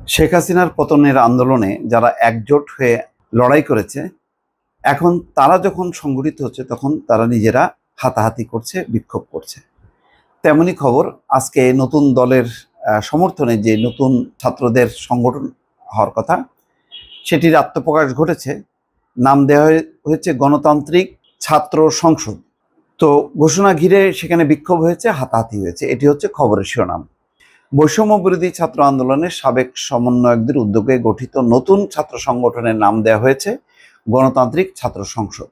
শেখ হাসিনার পতনের আন্দোলনে যারা একজোট হয়ে লড়াই করেছে, এখন তারা যখন সংগঠিত হচ্ছে তখন তারা নিজেরা হাতাহাতি করছে, বিক্ষোভ করছে। তেমনি খবর আজকে নতুন দলের সমর্থনে যে নতুন ছাত্রদের সংগঠন হওয়ার কথা, সেটির আত্মপ্রকাশ ঘটেছে। নাম দেওয়া হয়েছে গণতান্ত্রিক ছাত্র সংসদ। তো ঘোষণা ঘিরে সেখানে বিক্ষোভ হয়েছে, হাতাহাতি হয়েছে। এটি হচ্ছে খবরের শিরোনাম। বৈষম্য বিরোধী ছাত্র আন্দোলনের সাবেক সমন্বয়কদের উদ্যোগে গঠিত নতুন ছাত্র সংগঠনের নাম দেওয়া হয়েছে গণতান্ত্রিক ছাত্র সংসদ।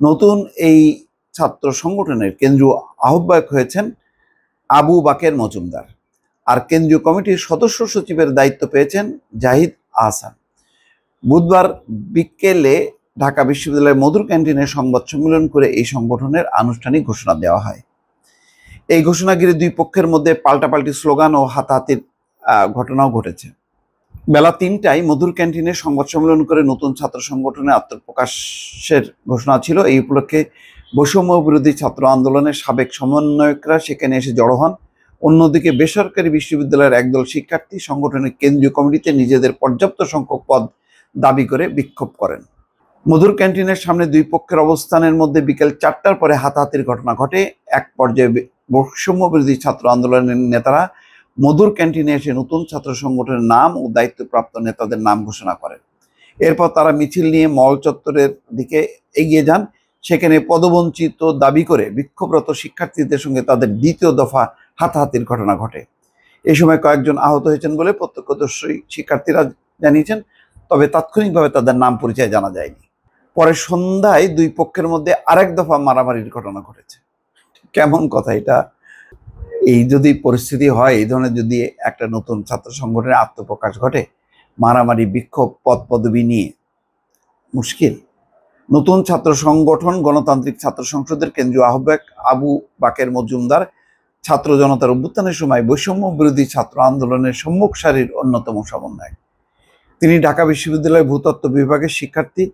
নতুন এই ছাত্র সংগঠনের কেন্দ্রীয় আহ্বায়ক হয়েছেন আবু বাকের মজুমদার, আর কেন্দ্রীয় কমিটির সদস্য সচিবের দায়িত্ব পেয়েছেন জাহিদ আহসান। বুধবার বিকেলে ঢাকা বিশ্ববিদ্যালয়ের মধুর ক্যান্টিনে সংবাদ সম্মেলন করে এই সংগঠনের আনুষ্ঠানিক ঘোষণা দেওয়া হয়। এই ঘোষণা ঘিরে দুই পক্ষের মধ্যে পাল্টাপাল্টি স্লোগান ও হাতাহাতির ঘটনাও ঘটেছে। বেলা ৩টায় মধুর ক্যান্টিনে সংবাদ সম্মেলন করে নতুন ছাত্র সংগঠনের আত্মপ্রকাশের ঘোষণা ছিল। এই উপলক্ষে বৈষম্য বিরোধী ছাত্র আন্দোলনের সাবেক সমন্বয়করা সেখানে এসে জড়ো হন। অন্যদিকে বেসরকারি বিশ্ববিদ্যালয়ের একদল শিক্ষার্থী সংগঠনের কেন্দ্রীয় কমিটিতে নিজেদের পর্যাপ্ত সংখ্যক পদ দাবি করে বিক্ষোভ করেন। মধুর ক্যান্টিনের সামনে দুই পক্ষের অবস্থানের মধ্যে বিকেল ৪টার পরে হাতাহাতির ঘটনা ঘটে। এক পর্যায়ে বৈষম্য বিরোধী ছাত্র আন্দোলনের নেতারা মধুর ক্যান্টিনে এসে নতুন ছাত্র সংগঠনের নাম ও দায়িত্বপ্রাপ্ত নেতাদের নাম ঘোষণা করেন। এরপর তারা মিছিল নিয়ে মল চত্বরের দিকে এগিয়ে যান। সেখানে পদবঞ্চিত দাবি করে বিক্ষোভরত শিক্ষার্থীদের সঙ্গে তাদের দ্বিতীয় দফা হাতাহাতির ঘটনা ঘটে। এই সময় কয়েকজন আহত হয়েছেন বলে প্রত্যক্ষদর্শী শিক্ষার্থীরা জানিয়েছেন, তবে তাৎক্ষণিকভাবে তাদের নাম পরিচয় জানা যায়নি। পরে সন্ধ্যায় দুই পক্ষের মধ্যে আরেক দফা মারামারির ঘটনা ঘটেছে। কেমন কথা এটা! এই যদি পরিস্থিতি হয়, এই ধরনের যদি একটা নতুন ছাত্র সংগঠনের আত্মপ্রকাশ ঘটে, মারামারি, বিক্ষোভ, পদ পদবি নিয়ে, মুশকিল। নতুন ছাত্র সংগঠন গণতান্ত্রিক ছাত্র সংসদের কেন্দ্রীয় আহ্বায়ক আবু বাকের মজুমদার ছাত্র জনতার অভ্যুত্থানের সময় বৈষম্য বিরোধী ছাত্র আন্দোলনের সম্মুখ সারির অন্যতম সমন্বয়ক। তিনি ঢাকা বিশ্ববিদ্যালয়ের ভূতত্ত্ব বিভাগের শিক্ষার্থী।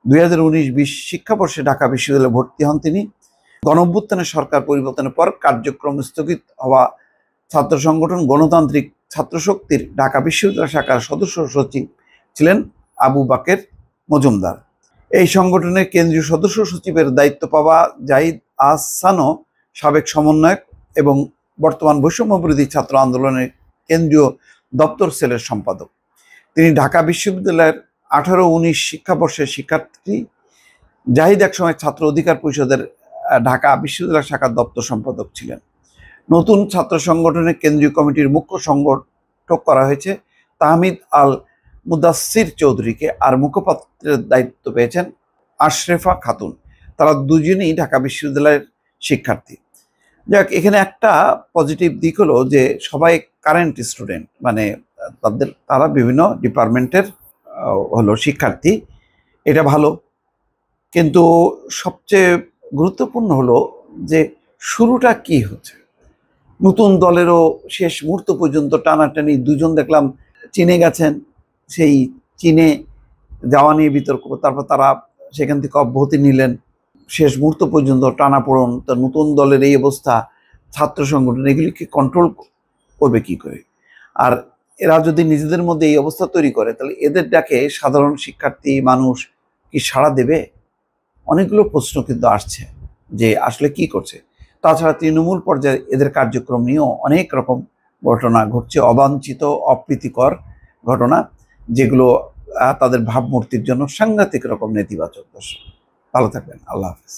2019-20 শিক্ষাবর্ষে ঢাকা বিশ্ববিদ্যালয়ে ভর্তি হন তিনি। গণঅভ্যুত্থানের সরকার পরিবর্তনের পর কার্যক্রম স্থগিত হওয়া ছাত্র সংগঠন গণতান্ত্রিক ছাত্র শক্তির ঢাকা বিশ্ববিদ্যালয় শাখার সদস্য সচিব ছিলেন আবু বাকের মজুমদার। এই সংগঠনের কেন্দ্রীয় সদস্য সচিবের দায়িত্ব পাওয়া জাহিদ আহসানও সাবেক সমন্বয়ক এবং বর্তমান বৈষম্য বিরোধী ছাত্র আন্দোলনের কেন্দ্রীয় দপ্তর সেলের সম্পাদক। তিনি ঢাকা বিশ্ববিদ্যালয়ের 18-19 শিক্ষাবর্ষের শিক্ষার্থী। জাহিদ একসময় ছাত্র অধিকার পরিষদের ঢাকা বিশ্ববিদ্যালয় শাখার দপ্তর সম্পাদক ছিলেন। নতুন ছাত্র সংগঠনের কেন্দ্রীয় কমিটির মুখ্য সংগঠক করা হয়েছে তাহমিদ আল মুদাসসির চৌধুরীকে, আর মুখপাত্রের দায়িত্ব পেয়েছেন আশরেফা খাতুন। তারা দুজনেই ঢাকা বিশ্ববিদ্যালয়ের শিক্ষার্থী। যাক, এখানে একটা পজিটিভ দিক হলো যে সবাই কারেন্ট স্টুডেন্ট, মানে তারা বিভিন্ন ডিপার্টমেন্টের হলো শিক্ষার্থী। এটা ভালো, কিন্তু সবচেয়ে গুরুত্বপূর্ণ হলো যে শুরুটা কি হচ্ছে। নতুন দলেরও শেষ মুহূর্ত পর্যন্ত টানাটানি। দুজন দেখলাম চীনে গেছেন, সেই চীনে যাওয়া নিয়ে বিতর্ক, তারপর তারা সেখান থেকে অব্যাহতি নিলেন। শেষ মুহূর্ত পর্যন্ত টানাপোড়ন। তো নতুন দলের এই অবস্থা, ছাত্র সংগঠন এগুলিকে কন্ট্রোল করবে কি করে? আর এরা যদি নিজেদের মধ্যে এই অবস্থা তৈরি করে, তাহলে এদের ডাকে সাধারণ শিক্ষার্থী মানুষ কি সাড়া দেবে? অনেকগুলো প্রশ্ন কিন্তু আসছে যে আসলে কি করছে। তাছাড়া তৃণমূল পর্যায়ে এদের কার্যক্রম নিয়েও অনেক রকম ঘটনা ঘটছে, অবাঞ্ছিত, অপ্রীতিকর ঘটনা, যেগুলো তাদের ভাবমূর্তির জন্য সাংঘাতিক রকম নেতিবাচক দর্শন। ভালো থাকবেন। আল্লাহ হাফেজ।